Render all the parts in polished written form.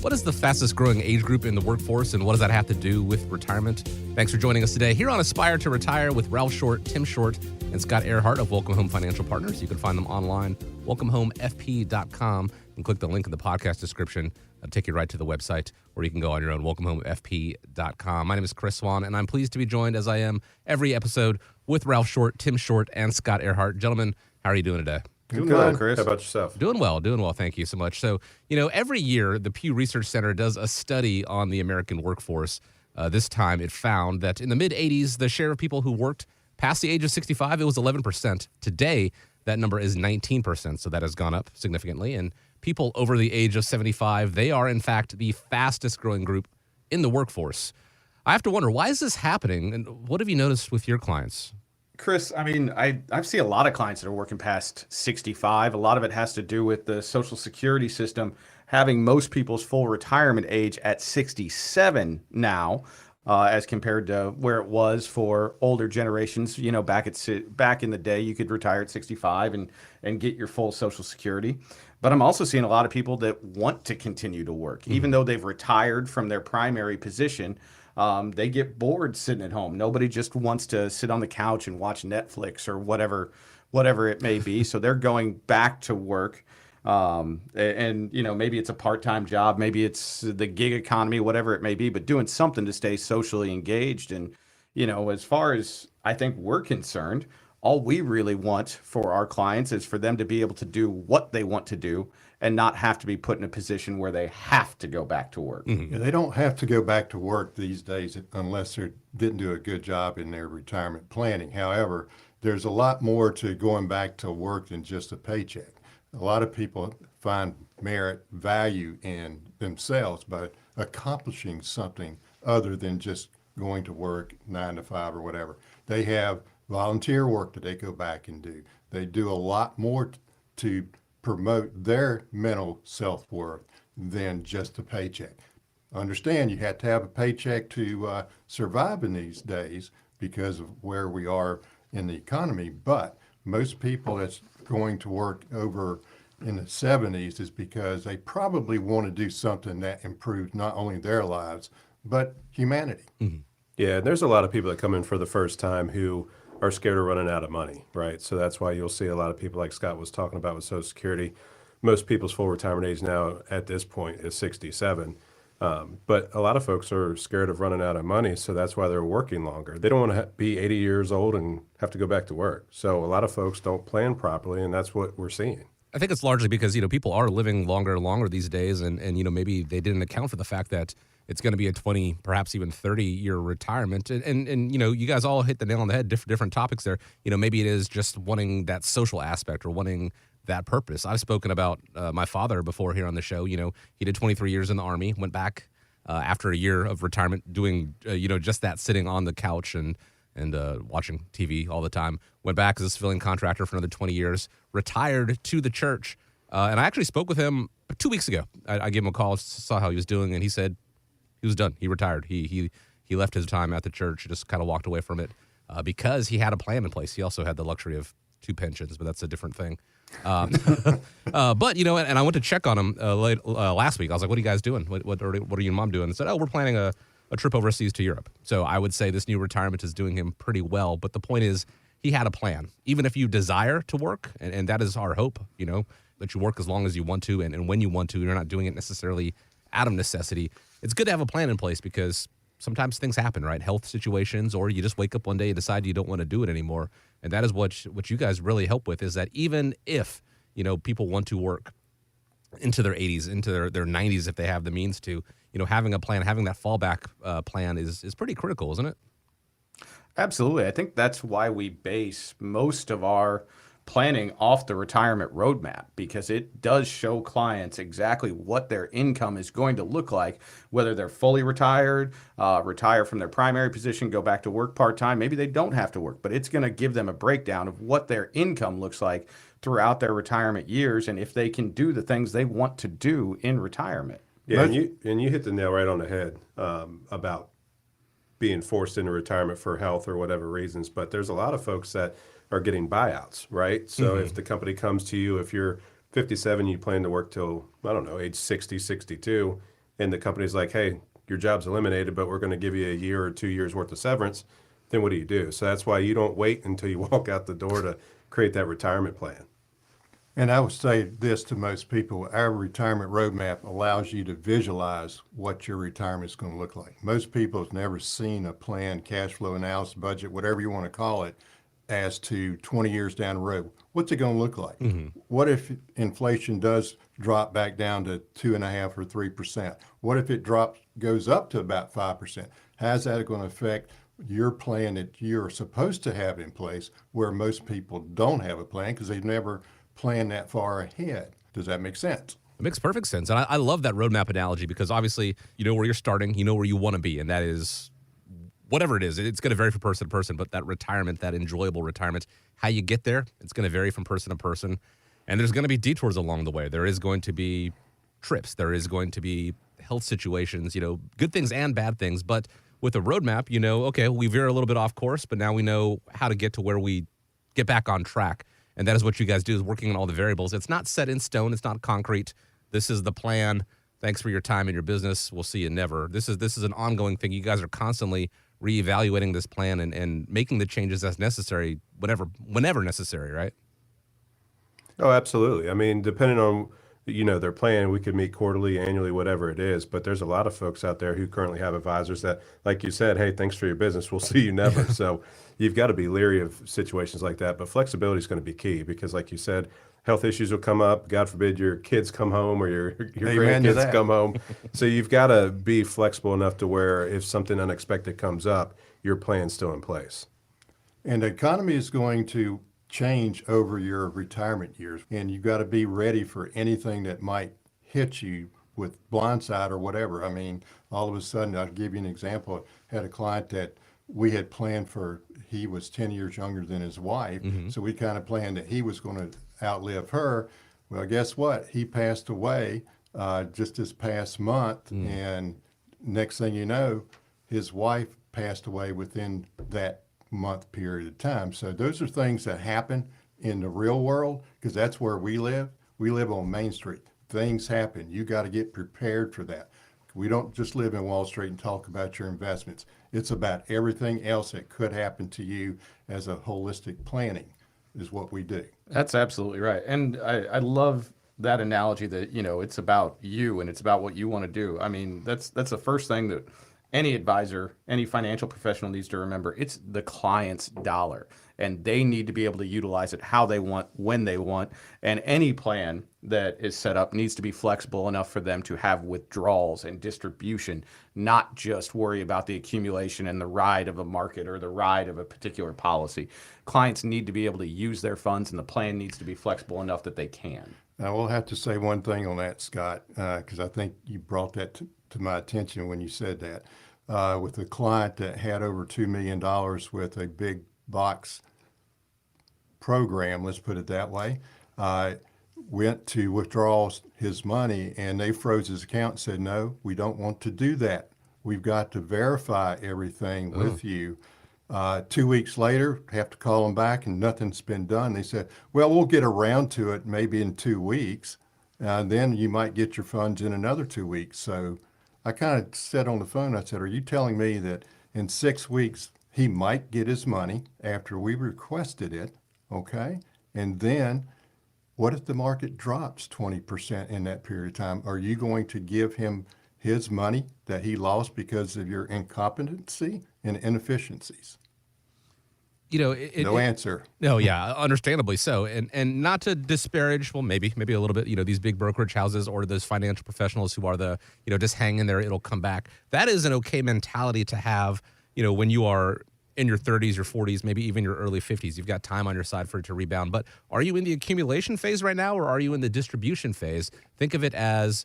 What is the fastest growing age group in the workforce, and what does that have to do with retirement? Thanks for joining us today here on Aspire to Retire with Ralph Short, Tim Short, and Scott Earhart of Welcome Home Financial Partners. You can find them online, welcomehomefp.com, and click the link in the podcast description. That'll take you right to the website, or you can go on your own, welcomehomefp.com. My name is Chris Swan, and I'm pleased to be joined, as I am every episode, with Ralph Short, Tim Short, and Scott Earhart. Gentlemen, how are you doing today? Doing well, Chris. How about yourself? Doing well. Thank you so much. So, every year the Pew Research Center does a study on the American workforce. This time it found that in the mid-'80s, the share of people who worked past the age of 65, it was 11%. Today, that number is 19%, so that has gone up significantly. And people over the age of 75, they are, in fact, the fastest growing group in the workforce. I have to wonder, why is this happening, and what have you noticed with your clients? Chris, I see a lot of clients that are working past 65. A lot of it has to do with the Social Security system having most people's full retirement age at 67 now, as compared to where it was for older generations. Back in the day, you could retire at 65 and get your full Social Security. But I'm also seeing a lot of people that want to continue to work, even though they've retired from their primary position. They get bored sitting at home. Nobody just wants to sit on the couch and watch Netflix or whatever it may be. So they're going back to work. Maybe it's a part-time job, maybe it's the gig economy, whatever it may be, but doing something to stay socially engaged. And, as far as I think we're concerned, all we really want for our clients is for them to be able to do what they want to do and not have to be put in a position where they have to go back to work. Mm-hmm. Yeah, they don't have to go back to work these days unless they didn't do a good job in their retirement planning. However, there's a lot more to going back to work than just a paycheck. A lot of people find value in themselves by accomplishing something other than just going to work 9 to 5 or whatever. They have volunteer work that they go back and do. They do a lot more to promote their mental self-worth than just a paycheck. Understand you have to have a paycheck to survive in these days because of where we are in the economy, but most people that's going to work over in the 70s is because they probably want to do something that improves not only their lives, but humanity. Mm-hmm. Yeah, and there's a lot of people that come in for the first time who are scared of running out of money, right? So that's why you'll see a lot of people like Scott was talking about with Social Security. Most people's full retirement age now at this point is 67. But a lot of folks are scared of running out of money, so that's why they're working longer. They don't want to be 80 years old and have to go back to work. So a lot of folks don't plan properly, and that's what we're seeing. I think it's largely because, people are living longer and longer these days, and maybe they didn't account for the fact that it's going to be a 20, perhaps even 30-year retirement. And you guys all hit the nail on the head, different topics there. Maybe it is just wanting that social aspect or wanting that purpose. I've spoken about my father before here on the show. He did 23 years in the Army, went back after a year of retirement doing, just that, sitting on the couch and watching TV all the time. Went back as a civilian contractor for another 20 years, retired to the church. And I actually spoke with him 2 weeks ago. I gave him a call, saw how he was doing, and he said he was done. He retired. He left his time at the church, just kind of walked away from it because he had a plan in place. He also had the luxury of 2 pensions, but that's a different thing. But, and I went to check on him last week. I was like, what are you guys doing? What are you and Mom doing? They said, we're planning a trip overseas to Europe. So I would say this new retirement is doing him pretty well. But the point is, he had a plan. Even if you desire to work, and that is our hope, that you work as long as you want to, and when you want to, you're not doing it necessarily out of necessity. It's good to have a plan in place because sometimes things happen, right? Health situations, or you just wake up one day and decide you don't want to do it anymore. And that is what you guys really help with, is that even if, people want to work into their 80s, into their 90s, if they have the means to, having a plan, having that fallback plan is pretty critical, isn't it? Absolutely. I think that's why we base most of our planning off the retirement roadmap, because it does show clients exactly what their income is going to look like, whether they're fully retired, retire from their primary position, go back to work part-time. Maybe they don't have to work, but it's going to give them a breakdown of what their income looks like throughout their retirement years, and if they can do the things they want to do in retirement. Yeah, and you hit the nail right on the head about being forced into retirement for health or whatever reasons. But there's a lot of folks that are getting buyouts, right? So if the company comes to you, if you're 57, you plan to work till, I don't know, age 60, 62, and the company's like, hey, your job's eliminated, but we're going to give you a year or 2 years worth of severance, then what do? So that's why you don't wait until you walk out the door to create that retirement plan. And I would say this to most people, our retirement roadmap allows you to visualize what your retirement is going to look like. Most people have never seen a plan, cash flow analysis, budget, whatever you want to call it, as to 20 years down the road. What's it going to look like? What if inflation does drop back down to 2.5% or 3%? What if it goes up to about 5%? How's that going to affect your plan that you're supposed to have in place, where most people don't have a plan because they've never planned that far ahead? Does that make sense? It makes perfect sense. And I love that roadmap analogy, because obviously you know where you're starting, you know where you want to be, and that is whatever it is. It's going to vary from person to person, but that retirement, that enjoyable retirement, how you get there, it's going to vary from person to person. And there's going to be detours along the way. There is going to be trips. There is going to be health situations, good things and bad things. But with a roadmap, okay, we veer a little bit off course, but now we know how to get to where we get back on track. And that is what you guys do, is working on all the variables. It's not set in stone. It's not concrete. This is the plan. Thanks for your time in your business. We'll see you never. This is an ongoing thing. You guys are constantly reevaluating this plan and making the changes as necessary whenever necessary, right? Oh, absolutely. I mean, depending on, their plan, we could meet quarterly, annually, whatever it is. But there's a lot of folks out there who currently have advisors that, like you said, hey, thanks for your business. We'll see you never. So you've got to be leery of situations like that. But flexibility is going to be key, because like you said, health issues will come up. God forbid your kids come home or your grandkids come home. So you've got to be flexible enough to where if something unexpected comes up, your plan's still in place. And the economy is going to change over your retirement years, and you've got to be ready for anything that might hit you with blindside or whatever. I mean, all of a sudden, I'll give you an example. I had a client that we had planned for, he was 10 years younger than his wife, so we kind of planned that he was going to outlive her. Well, guess what? He passed away just this past month, and next thing you know, his wife passed away within that month period of time. So those are things that happen in the real world, because that's where we live. We live on Main Street. Things happen. You got to get prepared for that. We don't just live in Wall Street and talk about your investments. It's about everything else that could happen to you as a holistic planning is what we do. That's absolutely right. And I love that analogy that, it's about you and it's about what you want to do. I mean, that's the first thing that any advisor, any financial professional needs to remember. It's the client's dollar, and they need to be able to utilize it how they want, when they want. And any plan that is set up needs to be flexible enough for them to have withdrawals and distribution, not just worry about the accumulation and the ride of a market or the ride of a particular policy. Clients need to be able to use their funds, and the plan needs to be flexible enough that they can. I will have to say one thing on that, Scott, because I think you brought that to my attention when you said that. With a client that had over $2 million with a big box program, let's put it that way, went to withdraw his money, and they froze his account and said, no, we don't want to do that. We've got to verify everything with you. 2 weeks later, have to call them back, and nothing's been done. They said, well, we'll get around to it maybe in 2 weeks. Then you might get your funds in another 2 weeks. So I kind of said on the phone, I said, are you telling me that in 6 weeks he might get his money after we requested it, okay? And then what if the market drops 20% in that period of time? Are you going to give him his money that he lost because of your incompetency and inefficiencies? No answer. No, yeah, understandably so. And not to disparage, well, maybe a little bit, these big brokerage houses or those financial professionals who are the, just hang in there, it'll come back. That is an okay mentality to have, when you are in your 30s, your 40s, maybe even your early 50s. You've got time on your side for it to rebound. But are you in the accumulation phase right now, or are you in the distribution phase? Think of it as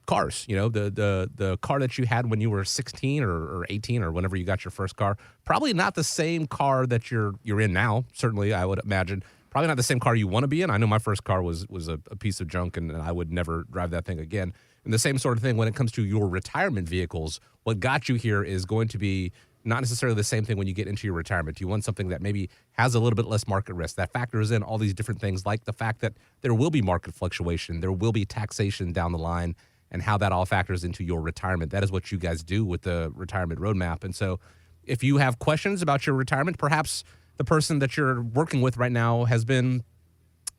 cars, the car that you had when you were 16 or 18 or whenever you got your first car, probably not the same car that you're in now. Certainly, I would imagine, probably not the same car you want to be in. I know my first car was a piece of junk, and I would never drive that thing again. And the same sort of thing when it comes to your retirement vehicles. What got you here is going to be not necessarily the same thing when you get into your retirement. You want something that maybe has a little bit less market risk. That factors in all these different things, like the fact that there will be market fluctuation, there will be taxation down the line, and how that all factors into your retirement. That is what you guys do with the retirement roadmap. And so if you have questions about your retirement, perhaps the person that you're working with right now has been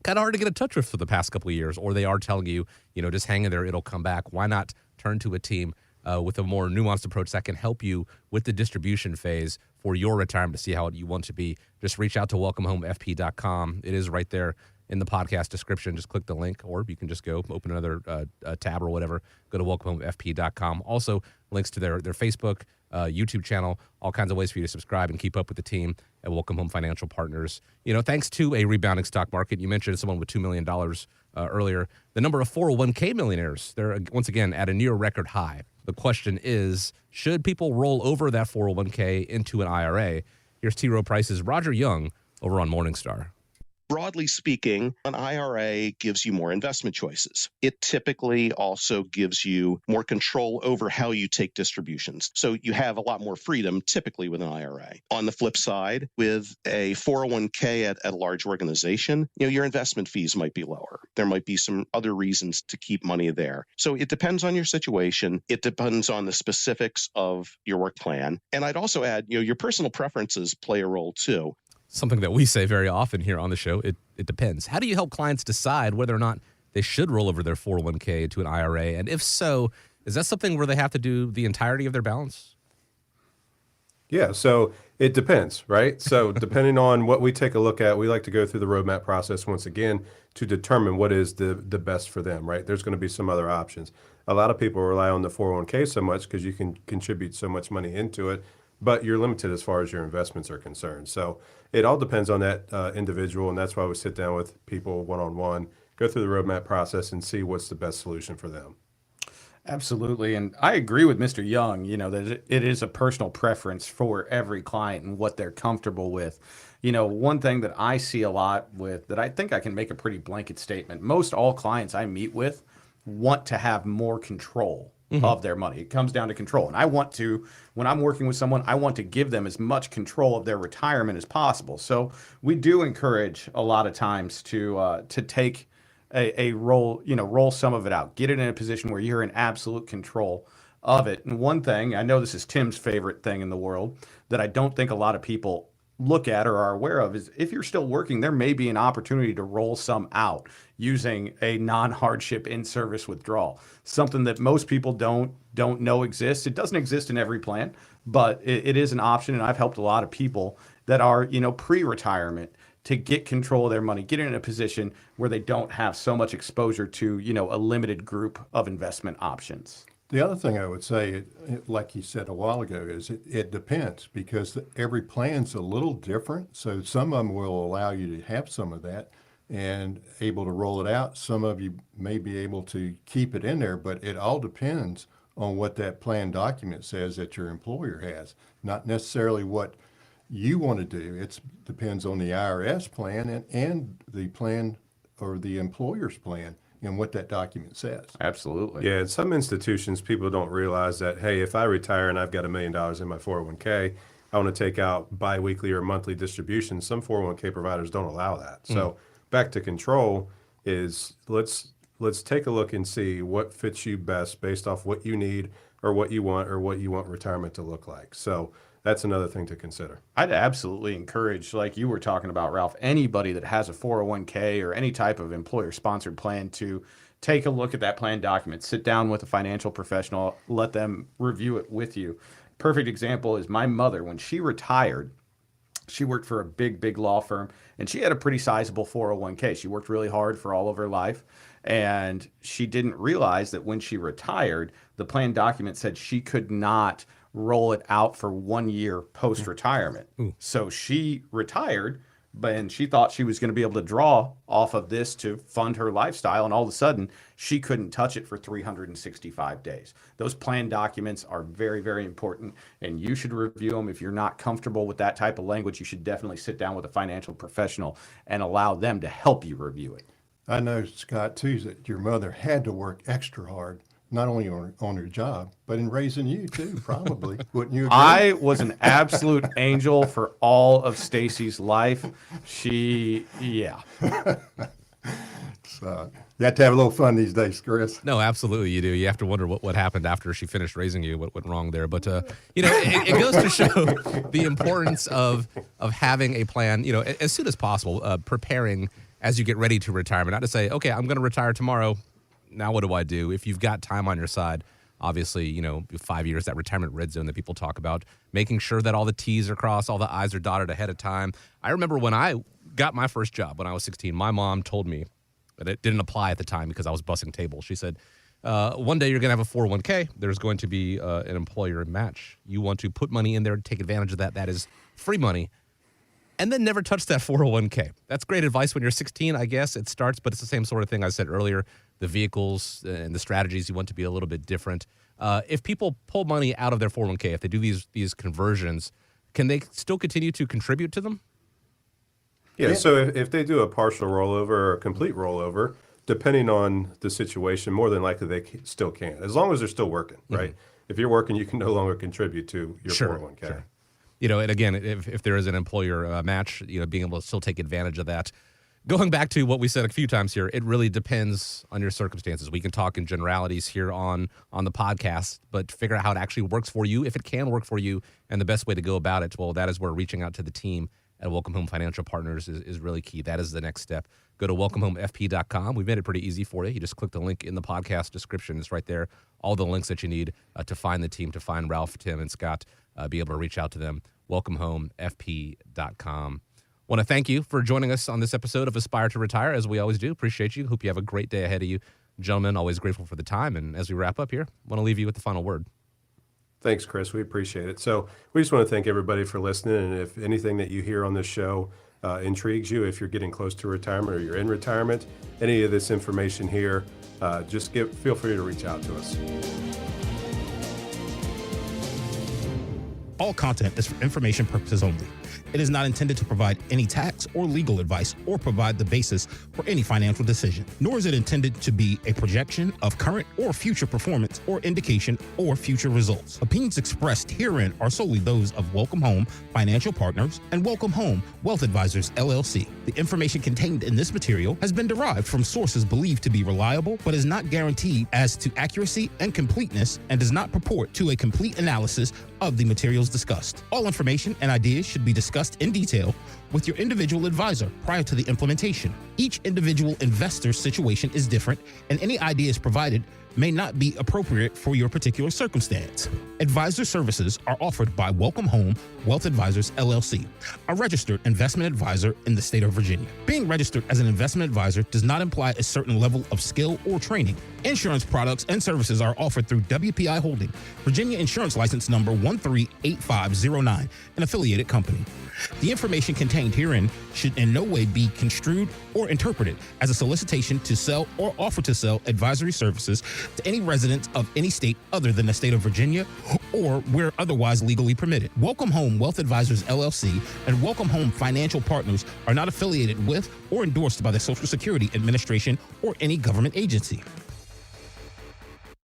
kind of hard to get in touch with for the past couple of years, or they are telling you, just hang in there, it'll come back. Why not turn to a team with a more nuanced approach that can help you with the distribution phase for your retirement to see how you want to be? Just reach out to welcomehomefp.com. It is right there in the podcast description. Just click the link, or you can just go open another tab or whatever. Go to welcomehomefp.com. Also, links to their Facebook, YouTube channel, all kinds of ways for you to subscribe and keep up with the team at Welcome Home Financial Partners. Thanks to a rebounding stock market. You mentioned someone with $2 million earlier. The number of 401k millionaires, they're once again at a near record high. The question is, should people roll over that 401k into an IRA? Here's T. Rowe Price's Roger Young over on Morningstar. Broadly speaking, an IRA gives you more investment choices. It typically also gives you more control over how you take distributions. So you have a lot more freedom typically with an IRA. On the flip side, with a 401k at a large organization, your investment fees might be lower. There might be some other reasons to keep money there. So it depends on your situation. It depends on the specifics of your work plan. And I'd also add, your personal preferences play a role too. Something that we say very often here on the show, it depends. How do you help clients decide whether or not they should roll over their 401k to an IRA? And if so, is that something where they have to do the entirety of their balance? Yeah, so it depends, right? So depending on what we take a look at, we like to go through the roadmap process once again to determine what is the best for them, right? There's going to be some other options. A lot of people rely on the 401k so much because you can contribute so much money into it, but you're limited as far as your investments are concerned. So it all depends on that individual, and that's why we sit down with people one-on-one, go through the roadmap process, and see what's the best solution for them. Absolutely. And I agree with Mr. Young, that it is a personal preference for every client and what they're comfortable with. One thing that I see a lot with that I think I can make a pretty blanket statement, most all clients I meet with want to have more control of their money. It comes down to control. And I want to, when I'm working with someone, I want to give them as much control of their retirement as possible. So we do encourage a lot of times to take a roll, roll some of it out, get it in a position where you're in absolute control of it. And one thing, I know this is Tim's favorite thing in the world that I don't think a lot of people look at or are aware of, is if you're still working, there may be an opportunity to roll some out using a non-hardship in-service withdrawal, something that most people don't know exists. It doesn't exist in every plan, but it is an option. And I've helped a lot of people that are, pre-retirement to get control of their money, get in a position where they don't have so much exposure to, a limited group of investment options. The other thing I would say, like you said a while ago, is it depends because every plan's a little different. So some of them will allow you to have some of that and able to roll it out. Some of you may be able to keep it in there, but it all depends on what that plan document says that your employer has, not necessarily what you want to do. It depends on the IRS plan and the plan or the employer's plan and what that document says. Absolutely. Yeah, in some institutions, people don't realize that, hey, if I retire and I've got $1 million in my 401k, I want to take out biweekly or monthly distributions. Some 401k providers don't allow that. So back to control is let's take a look and see what fits you best based off what you need or what you want retirement to look like. So that's another thing to consider. I'd absolutely encourage, like you were talking about, Ralph, anybody that has a 401k or any type of employer-sponsored plan to take a look at that plan document, sit down with a financial professional, let them review it with you. Perfect example is my mother. When she retired, she worked for a big law firm, and she had a pretty sizable 401k. She worked really hard for all of her life, and she didn't realize that when she retired, the plan document said she could not roll it out for 1 year post-retirement. So she retired, and she thought she was going to be able to draw off of this to fund her lifestyle, and all of a sudden, she couldn't touch it for 365 days. Those plan documents are very, very important, and you should review them. If you're not comfortable with that type of language, you should definitely sit down with a financial professional and allow them to help you review it. I know, Scott, too, that your mother had to work extra hard, not only on her job, but in raising you too, probably. Wouldn't you agree? I was an absolute angel for all of Stacy's life. Yeah. So you have to have a little fun these days, Chris. No, absolutely you do. You have to wonder what happened after she finished raising you, what went wrong there. But, it goes to show the importance of having a plan, as soon as possible, preparing as you get ready to retirement. Not to say, okay, I'm going to retire tomorrow. Now what do I do? If you've got time on your side, obviously, 5 years, that retirement red zone that people talk about, making sure that all the T's are crossed, all the I's are dotted ahead of time. I remember when I got my first job when I was 16, my mom told me, but it didn't apply at the time because I was bussing tables. She said, one day you're going to have a 401k. There's going to be an employer match. You want to put money in there, take advantage of that. That is free money. And then never touch that 401k. That's great advice when you're 16, I guess. It starts, but it's the same sort of thing I said earlier. The vehicles and the strategies you want to be a little bit different. If people pull money out of their 401k, if they do these conversions, can they still continue to contribute to them? Yeah, so if they do a partial rollover or a complete rollover, depending on the situation, more than likely they still can, as long as they're still working, right? If you're working, you can no longer contribute to your 401k. Sure. And again, if there is an employer match, being able to still take advantage of that. Going back to what we said a few times here, it really depends on your circumstances. We can talk in generalities here on the podcast, but figure out how it actually works for you, if it can work for you, and the best way to go about it. Well, that is where reaching out to the team at Welcome Home Financial Partners is really key. That is the next step. Go to welcomehomefp.com. We've made it pretty easy for you. You just click the link in the podcast description. It's right there. All the links that you need to find the team, to find Ralph, Tim, and Scott, be able to reach out to them. welcomehomefp.com. Want to thank you for joining us on this episode of Aspire to Retire, as we always do. Appreciate you. Hope you have a great day ahead of you. Gentlemen, always grateful for the time. And as we wrap up here, want to leave you with the final word. Thanks, Chris. We appreciate it. So we just want to thank everybody for listening. And if anything that you hear on this show intrigues you, if you're getting close to retirement or you're in retirement, any of this information here, just feel free to reach out to us. All content is for information purposes only. It is not intended to provide any tax or legal advice or provide the basis for any financial decision, nor is it intended to be a projection of current or future performance or indication or future results. Opinions expressed herein are solely those of Welcome Home Financial Partners and Welcome Home Wealth Advisors, LLC. The information contained in this material has been derived from sources believed to be reliable, but is not guaranteed as to accuracy and completeness and does not purport to a complete analysis of the materials discussed. All information and ideas should be discussed in detail with your individual advisor prior to the implementation. Each individual investor's situation is different, and any ideas provided may not be appropriate for your particular circumstance. Advisor services are offered by Welcome Home Wealth Advisors, LLC, a registered investment advisor in the state of Virginia. Being registered as an investment advisor does not imply a certain level of skill or training. Insurance products and services are offered through WPI Holding, Virginia Insurance License Number 138509, an affiliated company. The information contained herein should in no way be construed or interpreted as a solicitation to sell or offer to sell advisory services to any resident of any state other than the state of Virginia or where otherwise legally permitted. Welcome Home Wealth Advisors, LLC, and Welcome Home Financial Partners are not affiliated with or endorsed by the Social Security Administration or any government agency.